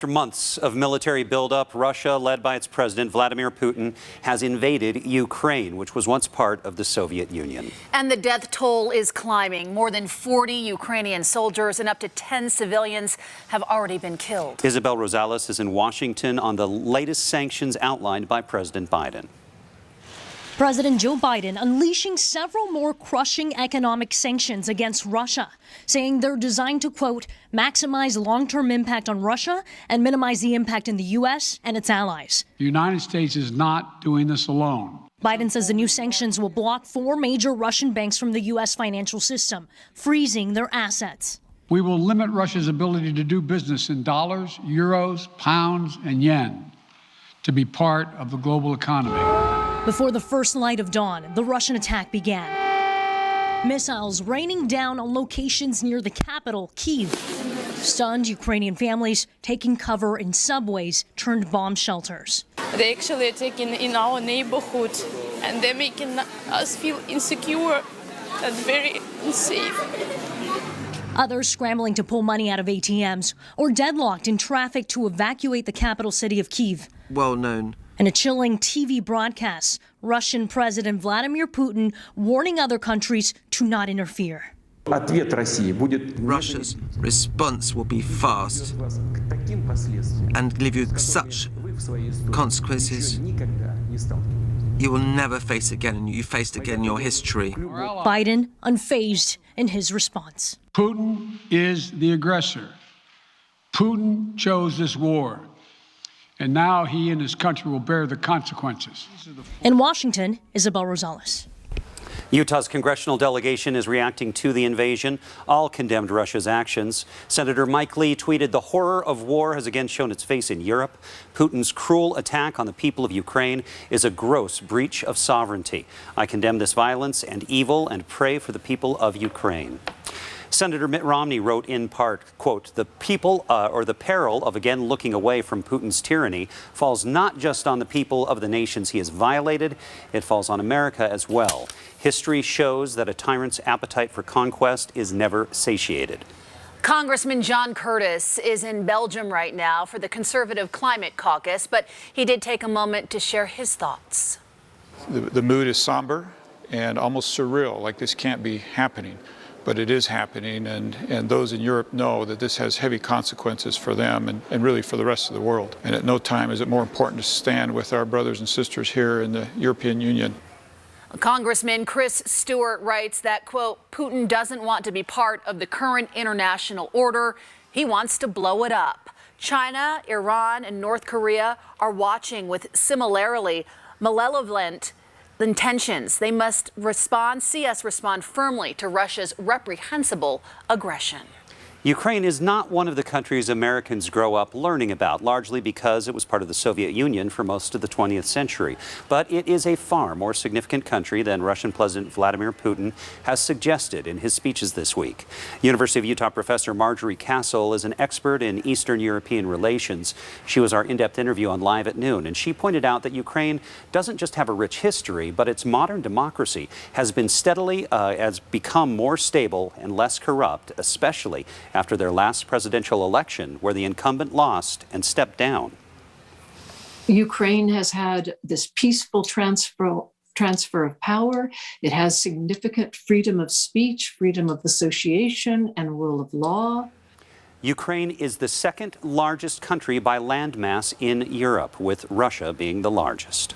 After months of military buildup, Russia, led by its president, Vladimir Putin, has invaded Ukraine, which was once part of the Soviet Union. And the death toll is climbing. More than 40 Ukrainian soldiers and up to 10 civilians have already been killed. Isabel Rosales is in Washington on the latest sanctions outlined by President Biden. President Joe Biden unleashing several more crushing economic sanctions against Russia, saying they're designed to, quote, maximize long-term impact on Russia and minimize the impact in the U.S. and its allies. The United States is not doing this alone. Biden says the new sanctions will block 4 major Russian banks from the U.S. financial system, freezing their assets. We will limit Russia's ability to do business in dollars, euros, pounds, and yen to be part of the global economy. Before the first light of dawn, the Russian attack began. Missiles raining down on locations near the capital, Kyiv. Stunned Ukrainian families taking cover in subways turned bomb shelters. They actually attacking in our neighborhood, and they're making us feel insecure and very unsafe. Others scrambling to pull money out of ATMs or deadlocked in traffic to evacuate the capital city of Kyiv. Well known. In a chilling TV broadcast, Russian President Vladimir Putin warning other countries to not interfere. Russia's response will be fast and give you such consequences you will never face again, and you faced again in your history. Biden unfazed in his response. Putin is the aggressor. Putin chose this war. And now he and his country will bear the consequences. In Washington, Isabel Rosales. Utah's congressional delegation is reacting to the invasion. All condemned Russia's actions. Senator Mike Lee tweeted, "The horror of war has again shown its face in Europe. Putin's cruel attack on the people of Ukraine is a gross breach of sovereignty. I condemn this violence and evil and pray for the people of Ukraine." Senator Mitt Romney wrote in part, quote, "The people or the peril of again looking away from Putin's tyranny falls not just on the people of the nations he has violated, it falls on America as well. History shows that a tyrant's appetite for conquest is never satiated." Congressman John Curtis is in Belgium right now for the Conservative Climate Caucus, but he did take a moment to share his thoughts. The mood is somber and almost surreal, like this can't be happening. But it is happening, and those in Europe know that this has heavy consequences for them and really for the rest of the world. And at no time is it more important to stand with our brothers and sisters here in the European Union. Congressman Chris Stewart writes that, quote, Putin doesn't want to be part of the current international order. He wants to blow it up. China, Iran, and North Korea are watching with similarly malevolent intentions. They must see us respond firmly to Russia's reprehensible aggression. Ukraine is not one of the countries Americans grow up learning about, largely because it was part of the Soviet Union for most of the 20th century. But it is a far more significant country than Russian President Vladimir Putin has suggested in his speeches this week. University of Utah professor Marjorie Castle is an expert in Eastern European relations. She was our in-depth interview on Live at Noon, and she pointed out that Ukraine doesn't just have a rich history, but its modern democracy has been has become more stable and less corrupt, especially after their last presidential election, where the incumbent lost and stepped down. Ukraine has had this peaceful transfer of power. It has significant freedom of speech, freedom of association, and rule of law. Ukraine is the second largest country by landmass in Europe, with Russia being the largest.